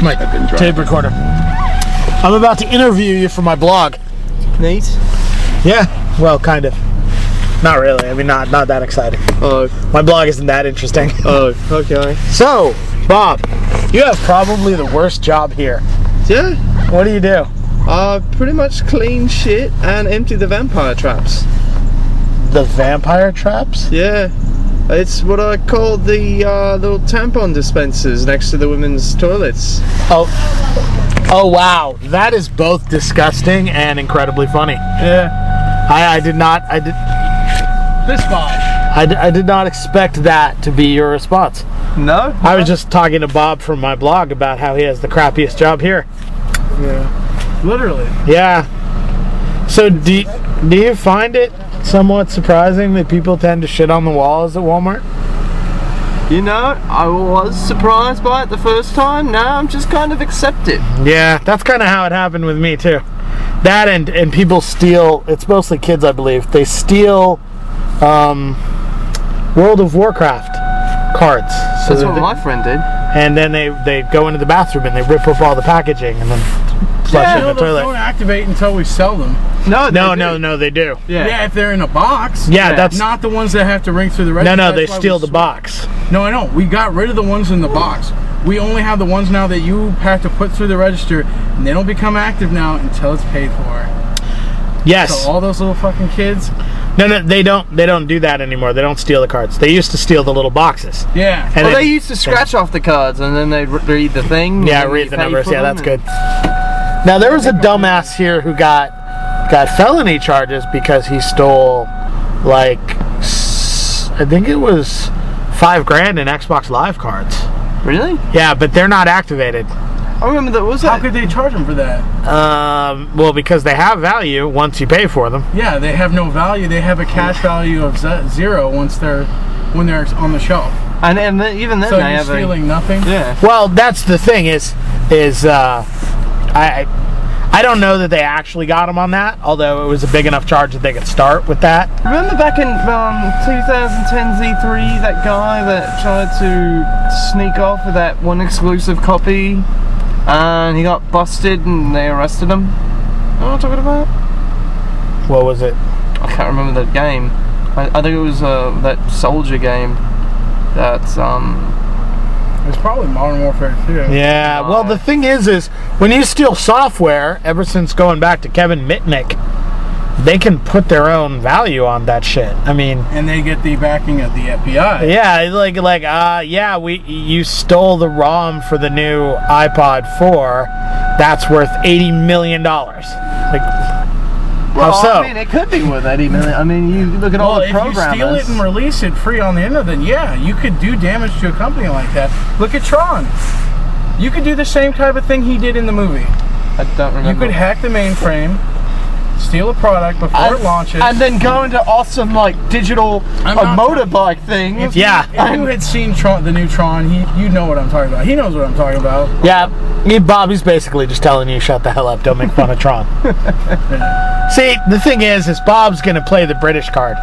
my tape recorder. I'm about to interview you for my blog. Neat. Yeah, well, kind of. Not really. I mean, not that exciting. Oh. My blog isn't that interesting. Oh, okay. So, Bob, you have probably the worst job here. Yeah. What do? Pretty much clean shit and empty the vampire traps. The vampire traps? Yeah. It's what I call the little tampon dispensers next to the women's toilets. Oh wow, that is both disgusting and incredibly funny. Yeah. I did not expect that to be your response. No? I was just talking to Bob from my blog about how he has the crappiest job here. Yeah. Literally. Yeah. So do you find it somewhat surprising that people tend to shit on the walls at Walmart? You know, I was surprised by it the first time. Now I'm just kind of accept it. Yeah, that's kind of how it happened with me too. That and people steal, it's mostly kids I believe, they steal World of Warcraft cards. So that's what my friend did. And then they go into the bathroom and they rip up all the packaging and then flush it in the toilet. They don't activate until we sell them. No, they do. Yeah, if they're in a box. Yeah, that's not the ones that have to ring through the register. No, they steal the box. No, I know. We got rid of the ones in the box. We only have the ones now that you have to put through the register, and they don't become active now until it's paid for. Yes. So all those little fucking kids. No, they don't do that anymore. They don't steal the cards. They used to steal the little boxes. Yeah. And they used to scratch off the cards and then they'd read the thing. Yeah, read the numbers. Yeah, that's good. Now there was a dumbass here who got felony charges because he stole like I think it was $5,000 in Xbox Live cards. Really? Yeah, but they're not activated. I remember that. How could they charge them for that? Well, because they have value once you pay for them. Yeah, they have no value. They have a cash value of 0 when they're on the shelf. And even then, so they you're have stealing nothing. Yeah. Well, that's the thing I don't know that they actually got him on that, although it was a big enough charge that they could start with that. Remember back in 2010 Z3, that guy that tried to sneak off with that one exclusive copy, and he got busted and they arrested him? You know what I'm talking about? What was it? I can't remember the game. I think it was that soldier game that's It's probably Modern Warfare 2. Yeah, well the thing is when you steal software, ever since going back to Kevin Mitnick, they can put their own value on that shit. I mean, and they get the backing of the FBI. Yeah, you stole the ROM for the new iPod 4. That's worth $80 million. Well, how so? I mean, it could be worth $80 million. I mean, you look at all the programmers. If you steal it and release it free on the internet, then yeah, you could do damage to a company like that. Look at Tron. You could do the same type of thing he did in the movie. I don't remember. You could hack the mainframe, steal a product before it launches, and then go into awesome digital motorbike things. If you had seen the new Tron, you know what I'm talking about. He knows what I'm talking about. Yeah, Bobby's basically just telling you, shut the hell up, don't make fun of Tron. Yeah. See, the thing is Bob's going to play the British card.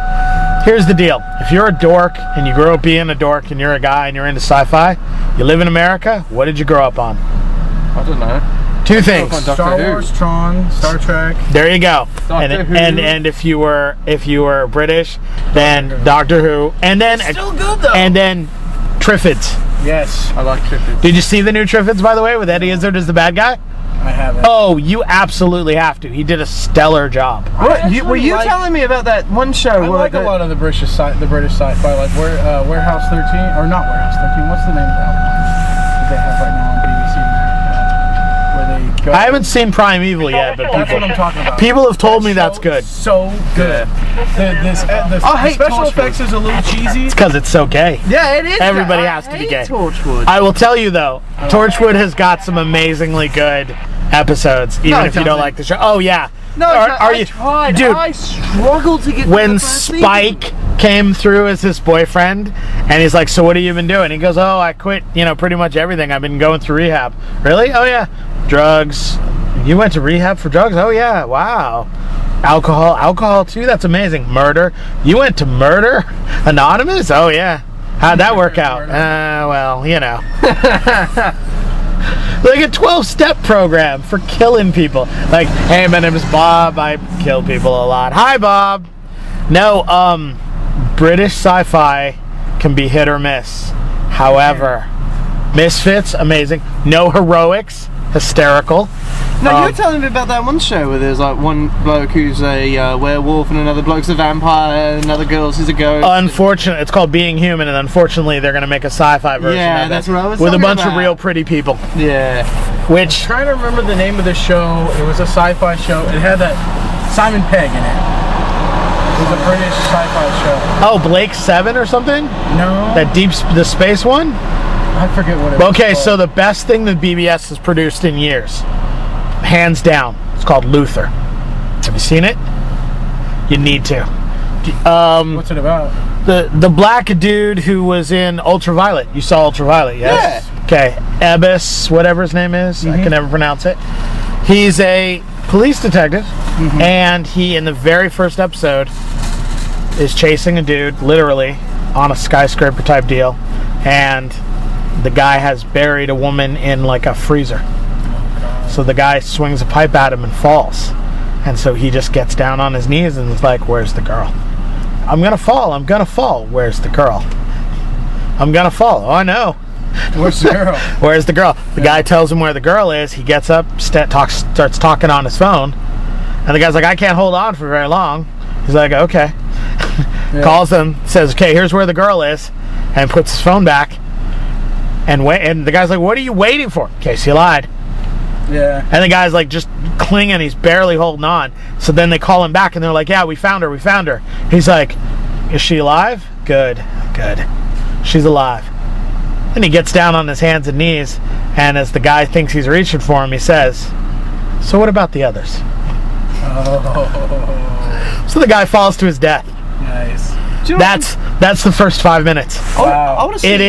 Here's the deal. If you're a dork, and you grow up being a dork, and you're a guy, and you're into sci-fi, you live in America, what did you grow up on? I don't know. Two things. Star Wars, Tron, Star Trek. There you go. And if you were British, then Doctor Who, and then still good though. And then Triffids. Yes, I like Triffids. Did you see the new Triffids, by the way, with Eddie Izzard as the bad guy? I haven't. Oh, you absolutely have to. He did a stellar job. Were you telling me about that one show? I like a lot of the British sci-fi, like Warehouse 13, or not Warehouse 13. What's the name of that one that they have right now on BBC America? Where they go. I haven't seen Primeval yet, but that's what I'm talking about. people have told me that's good. So good. The special effects is a little cheesy. It's because it's so gay. Yeah, it is. Everybody has to be gay. Torchwood. I will tell you though, Torchwood has got some amazingly good episodes, even if you don't like the show. Oh yeah. No, I tried. Dude, I struggled to get when Spike came through as his boyfriend, and he's like, so what have you been doing? He goes, oh, I quit, pretty much everything. I've been going through rehab. Really? Oh yeah. Drugs. You went to rehab for drugs? Oh yeah. Wow. Alcohol too? That's amazing. Murder. You went to Murder Anonymous? Oh yeah. How'd that work out? Well, Like a 12-step program for killing people. Like, hey, my name is Bob. I kill people a lot. Hi, Bob. No, British sci-fi can be hit or miss. However, Misfits, amazing. No heroics, hysterical. No, you were telling me about that one show where there's like one bloke who's a werewolf and another bloke's a vampire and another girl's who's a ghost. Unfortunately, it's called Being Human, and unfortunately, they're going to make a sci-fi version Yeah, of that's it what I was with a talking bunch of about. real pretty people. Yeah. Which, Trying to remember the name of the show. It was a sci-fi show. It had that Simon Pegg in it. It was a British sci-fi show. oh, Blake 7 or something? No, The space one? I forget what it was. Okay, called. so the best thing that BBS has produced in years, hands down, it's called Luther. Have you seen it? You need to. What's it about? The black dude who was in Ultraviolet. You saw Ultraviolet, yes? Yeah. Okay, Ebbis, whatever his name is, I can never pronounce it. He's a police detective, and he, in the very first episode, is chasing a dude, literally, on a skyscraper type deal, and the guy has buried a woman in like a freezer. So the guy swings a pipe at him and falls. And so he just gets down on his knees and is like, where's the girl? I'm gonna fall. Where's the girl? I'm gonna fall. Oh, I know. Where's the girl? Where's the girl? The guy tells him where the girl is. He gets up, starts talking on his phone. And the guy's like, I can't hold on for very long. He's like, okay. Calls him, says, okay, here's where the girl is, and puts his phone back. And the guy's like, what are you waiting for? In case he lied. Yeah. And the guy's like just clinging, he's barely holding on. So then they call him back and they're like, yeah, we found her. He's like, is she alive? Good. She's alive. And he gets down on his hands and knees, and as the guy thinks he's reaching for him, he says, so what about the others? Oh, So the guy falls to his death. nice. Do you know what That's the first 5 minutes. Wow. I want to see It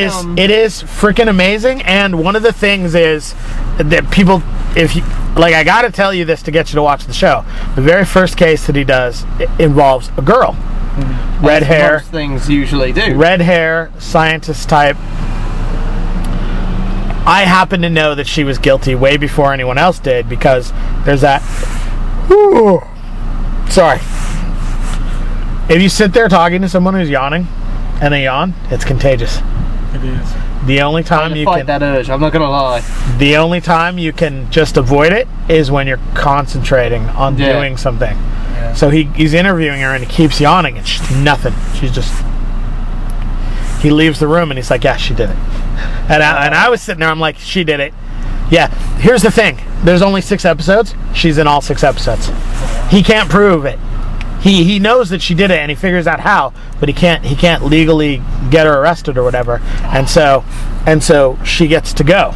is freaking amazing, and one of the things is that people, if you like, I gotta tell you this to get you to watch the show. The very first case that he does involves a girl, red hair, most things usually do. red hair, scientist type. I happen to know that she was guilty way before anyone else did because there's that. Sorry. If you sit there talking to someone who's yawning, and they yawn, it's contagious. It is. The only time you Fight can, that urge. I'm not gonna lie. the only time you can just avoid it is when you're concentrating on Yeah. doing something. Yeah. So he's interviewing her and he keeps yawning and she's nothing. She's just. He leaves the room and he's like, yeah, she did it. And I was sitting there, I'm like, she did it. Yeah. Here's the thing. There's only 6 episodes. She's in all 6 episodes. He can't prove it. He knows that she did it and he figures out how, but he can't legally get her arrested or whatever. And so she gets to go.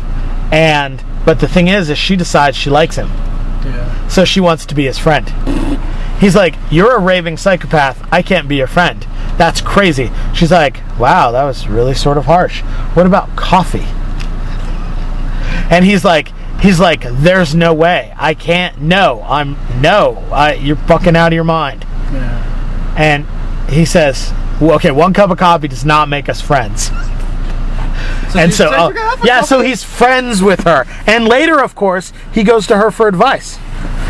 But the thing is she decides she likes him. Yeah. So she wants to be his friend. He's like, you're a raving psychopath. I can't be your friend. That's crazy. She's like, wow, that was really sort of harsh. What about coffee? And he's like, there's no way. I can't. You're fucking out of your mind. Yeah. And he says, well, okay, 1 cup of coffee does not make us friends. So he's friends with her. And later, of course, he goes to her for advice.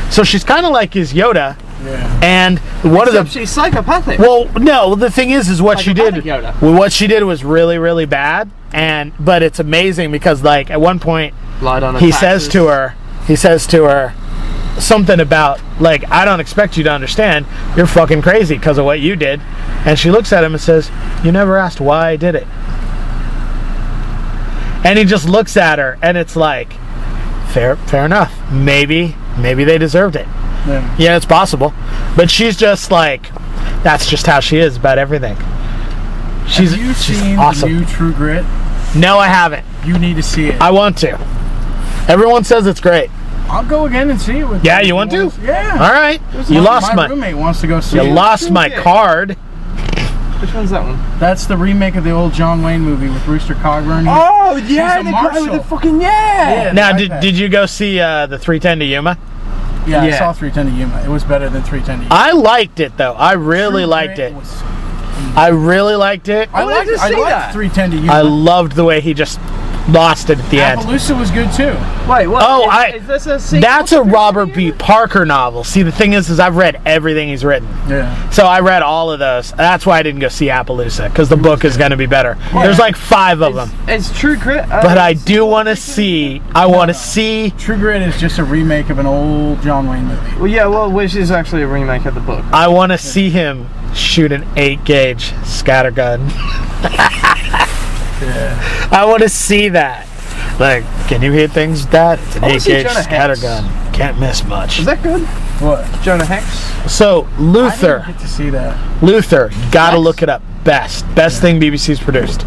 So she's kind of like his Yoda. Yeah. And one Except of the she's psychopathic. well, no, the thing is what she did. Psychopathic Yoda. Well, what she did was really, really bad. But it's amazing because, like, at one point, Lied on her he taxes. says to her something about, like, I don't expect you to understand. You're fucking crazy because of what you did. And she looks at him and says, you never asked why I did it. And he just looks at her, and it's like, fair enough. Maybe they deserved it. Yeah, it's possible. But she's just like, that's just how she is about everything. She's Have you she's seen awesome. the new True Grit? No, I haven't. You need to see it. I want to. Everyone says it's great. I'll go again and see it with Yeah, you want to? Yeah. All right. You lost my roommate wants to go see You it. lost my card. Which one's that one? That's the remake of the old John Wayne movie with Rooster Cogburn. Oh He's yeah, a the guy with marshal. the fucking yeah. Now, the iPad. did you go see the 310 to Yuma? Yeah, I Yeah. saw 310 to Yuma. It was better than 310 to Yuma. I liked it though. I really liked it. I really liked it. I wanted liked to see that. 310 to Yuma. I loved the way he just lost it at the end. Appaloosa was good too. Wait, what? Oh, is this a sequel that's to a Robert Christmas? B. Parker novel. See, the thing is I've read everything he's written. Yeah. So I read all of those. That's why I didn't go see Appaloosa, because the book is going to be better. There's like 5 of them. It's True Grit. But I do want to see. I want to see. True Grit is just a remake of an old John Wayne movie. Well, yeah, well, which is actually a remake of the book. I want to see him shoot an 8-gauge scattergun. Yeah. I want to see that. Like, can you hit things with that? It's an I wanna see 8-gauge Jonah Hex. scattergun. Can't miss much. Is that good? What? Jonah Hex? So I didn't Luther, get to see that. Luther, gotta Hex? look it up. Best thing BBC's produced.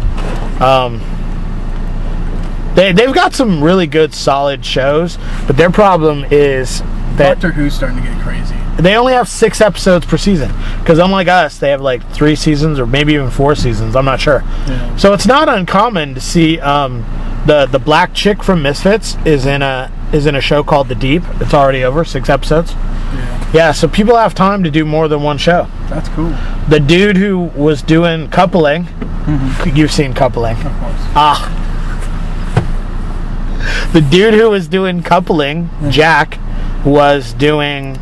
They've got some really good, solid shows, but their problem is that Doctor Who's starting to get crazy. they only have 6 episodes per season. Because unlike us, they have like 3 seasons or maybe even 4 seasons. I'm not sure. Yeah. So it's not uncommon to see the black chick from Misfits is in a show called The Deep. It's already over 6 episodes. Yeah. Yeah, so people have time to do more than one show. That's cool. The dude who was doing Coupling, you've seen Coupling. Of course. Ah. The dude who was doing Coupling, Jack, was doing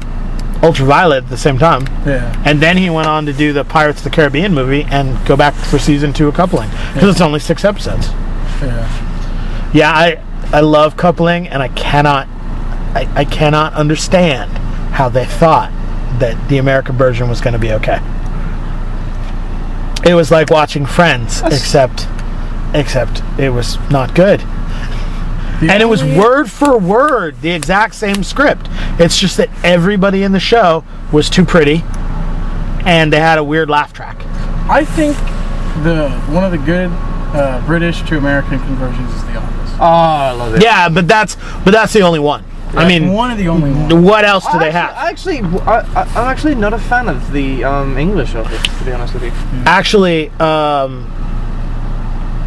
Ultraviolet at the same time. Yeah. And then he went on to do the Pirates of the Caribbean movie and go back for season 2 of Coupling. Because it's only 6 episodes. Yeah. Yeah, I love Coupling, and I cannot understand how they thought that the American version was going to be okay. It was like watching Friends, except it was not good. And it was word for word the exact same script. It's just that everybody in the show was too pretty, and they had a weird laugh track. I think one of the good British to American conversions is The Office. Oh, I love it. Yeah, but that's the only one. I mean, one of the only ones. what else do they have? I'm actually not a fan of the English Office, to be honest with you. Actually,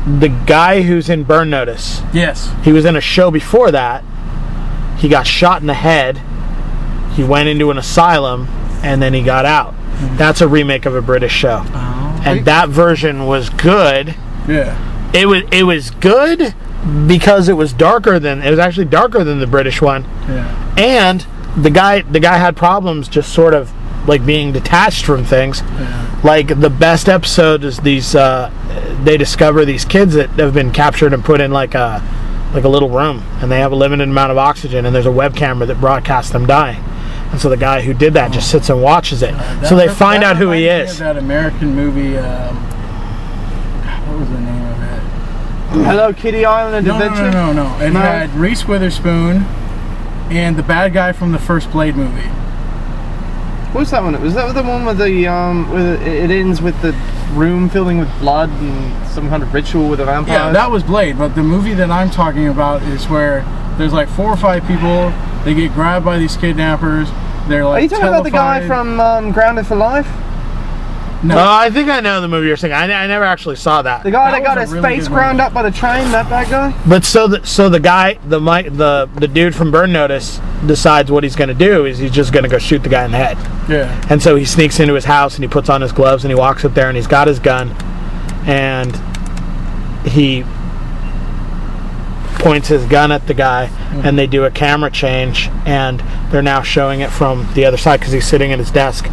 the guy who's in Burn Notice, Yes. he was in a show before that. He got shot in the head. He went into an asylum, and then he got out. That's a remake of a British show, and that version was good. Yeah. It was good because it was actually darker than the British one, Yeah. and the guy had problems just sort of like being detached from things. Yeah. Like the best episode is these they discover these kids that have been captured and put in like a little room, and they have a limited amount of oxygen, and there's a web camera that broadcasts them dying. And so the guy who did that just sits and watches it. So they find out who he reminds me is. of that American movie. What was the name of it? Hello, Kitty Island Adventure. No. It No? had Reese Witherspoon and the bad guy from the first Blade movie. What was that one? Was that the one with it ends with the room filling with blood and some kind of ritual with a vampire? Yeah, that was Blade. But the movie that I'm talking about is where there's like 4 or 5 people. They get grabbed by these kidnappers. They're like. Are you talking about the guy from Grounded for Life? No. I think I know the movie you're saying. I never actually saw that. The guy That that got was his a really face good ground movie. up by the train, that bad guy? But so the guy, the dude from Burn Notice decides what he's going to do is he's just going to go shoot the guy in the head. Yeah. And so he sneaks into his house and he puts on his gloves and he walks up there and he's got his gun and he points his gun at the guy and they do a camera change and they're now showing it from the other side because he's sitting at his desk.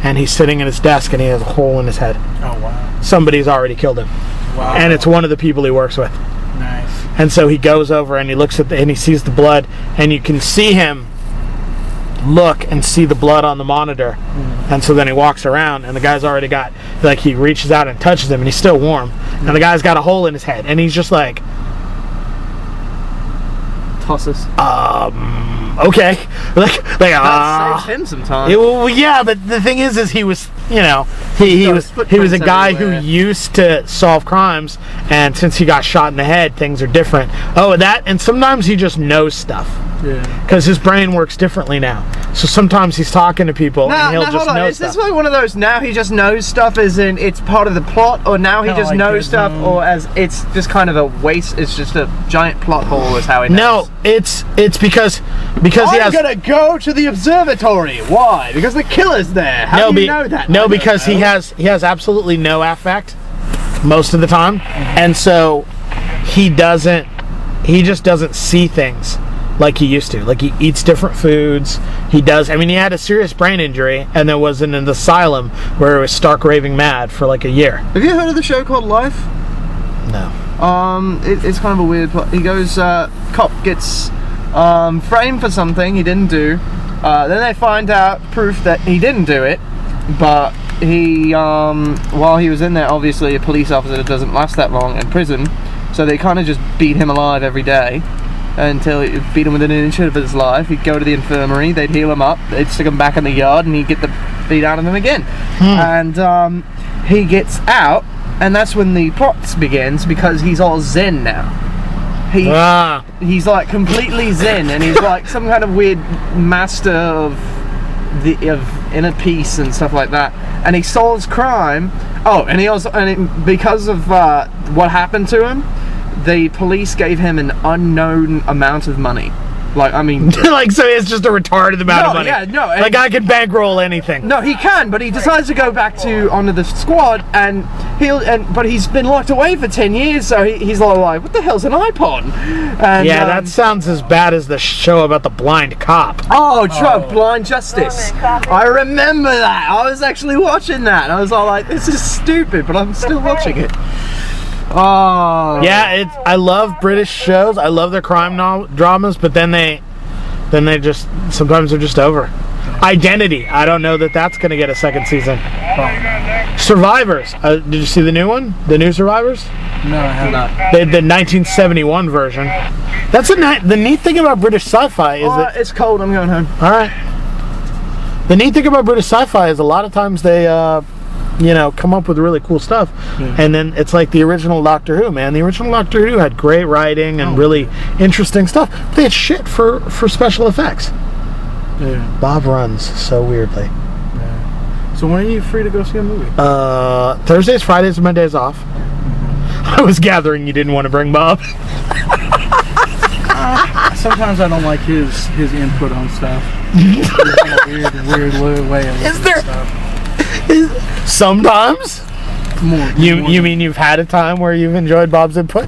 And he's sitting at his desk and he has a hole in his head. Oh wow. Somebody's already killed him. Wow. And it's one of the people he works with. Nice. And so he goes over and he looks at and he sees the blood, and you can see him look and see the blood on the monitor. And so then he walks around and the guy's already got, like, he reaches out and touches him and he's still warm. And the guy's got a hole in his head and he's just like, Tosses. okay. like That saves him sometimes. well, yeah, but the thing is he was, he got was footprints a guy everywhere. who used to solve crimes, and since he got shot in the head, things are different. And sometimes he just knows stuff Yeah. because his brain works differently now. So sometimes he's talking to people and he'll just hold on. know Is this stuff. like one of those now he just knows stuff as in it's part of the plot, or now he Kinda just like knows Dead stuff, Zone. or as it's just kind of a waste, it's just a giant plot hole is how he knows? No, it's because he I'm has gonna go to the observatory. Why? Because the killer's there. How do you know that? No, I don't because he know. has absolutely no affect most of the time, and so he doesn't he just doesn't see things like he used to. Like, he eats different foods. He does. I mean, he had a serious brain injury and then was in an asylum where he was stark raving mad for like a year. Have you heard of the show called Life? No. It's kind of a weird plot. He goes, cop gets framed for something he didn't do. Then they find out proof that he didn't do it, but he, while he was in there, obviously a police officer doesn't last that long in prison, so they kind of just beat him alive every day until it beat him within an inch of his life. He'd go to the infirmary, they'd heal him up, they'd stick him back in the yard, and he'd get the beat out of him again. And he gets out, and that's when the plot begins, because he's all zen now. He's like completely zen, and he's like some kind of weird master of inner peace and stuff like that. And he solves crime. Oh, and he also, because of what happened to him, the police gave him an unknown amount of money. Like, I mean, like, so it's just a retarded amount of money. Yeah, no. Like, I can bankroll anything. No, he can, but he decides to go back onto the squad, but he's been locked away for 10 years, so he's like, what the hell's an iPod? And, yeah, that sounds as bad as the show about the blind cop. Blind Justice. I remember that. I was actually watching that, and I was all like, this is stupid, but I'm still watching it. Oh yeah, I love British shows. I love their crime dramas, but then they just sometimes they're just over. Identity. I don't know that that's going to get a second season. Survivors. Did you see the new one? The new Survivors? No, I have not. The 1971 version. That's the neat thing about British sci-fi is that it's cold. I'm going home. All right. The neat thing about British sci-fi is a lot of times they come up with really cool stuff. And then it's like the original Doctor Who, man. The original Doctor Who had great writing and really interesting stuff. But they had shit for special effects. Yeah. Bob runs so weirdly. Yeah. So when are you free to go see a movie? Thursdays, Fridays are my days off. I was gathering you didn't want to bring Bob. Sometimes I don't like his input on stuff. He's got a weird way of looking at stuff. Sometimes? You mean you've had a time where you've enjoyed Bob's input?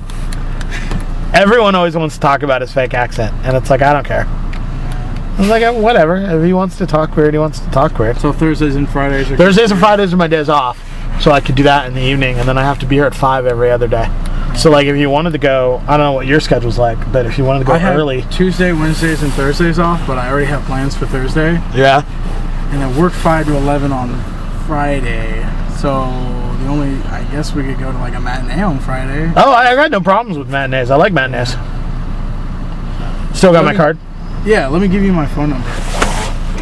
Everyone always wants to talk about his fake accent, and it's like, I don't care. I'm like, whatever. If he wants to talk weird, he wants to talk weird. So Thursdays and Fridays are my days off, so I could do that in the evening, and then I have to be here at 5 every other day. So like, if you wanted to go, I don't know what your schedule's like, but if you wanted to go early, Tuesday, Wednesdays, and Thursdays off, but I already have plans for Thursday. Yeah. And I work 5 to 11 on Friday, so I guess we could go to like a matinee on Friday. Oh, I got no problems with matinees. I like matinees. Still got my card? Yeah, let me give you my phone number.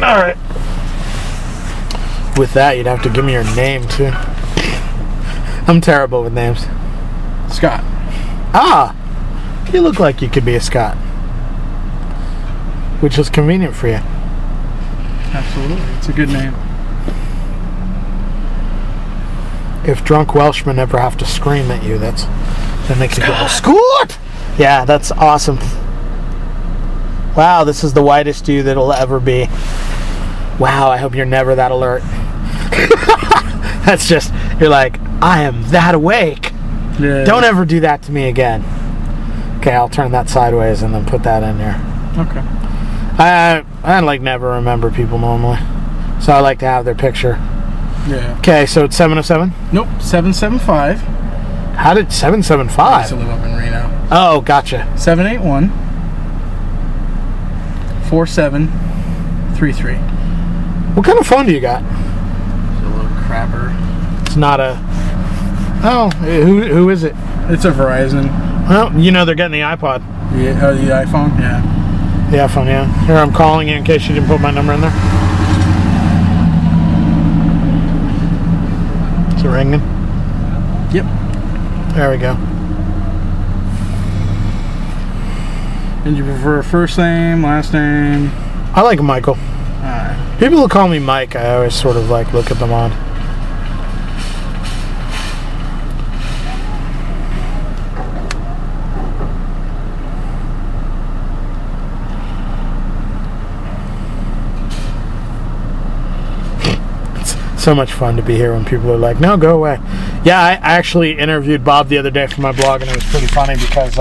All right. With that, you'd have to give me your name too. I'm terrible with names. Scott. Ah, you look like you could be a Scott, which is convenient for you. Absolutely, it's a good name. If drunk Welshmen ever have to scream at you, then they could go, Scott! Yeah, that's awesome. Wow, this is the whitest you that'll ever be. Wow, I hope you're never that alert. That's just, you're like, I am that awake. Yeah. Don't ever do that to me again. Okay, I'll turn that sideways and then put that in there. Okay. I like never remember people normally, so I like to have their picture. Yeah. Okay, so it's 707? Nope, 775. How did 775? I used to live up in Reno. Oh, gotcha. 781 4733. What kind of phone do you got? It's a little crapper. It's not a... Oh, who is it? It's a Verizon. Well, they're getting the iPod. Yeah, the iPhone? Yeah. The iPhone, yeah. Here, I'm calling you in case you didn't put my number in there. Is it ringing? Yep. There we go. And you prefer first name, last name? I like Michael. Alright. People who call me Mike, I always sort of like look at them odd. So much fun to be here when people are like, no, go away. Yeah, I actually interviewed Bob the other day for my blog, and it was pretty funny because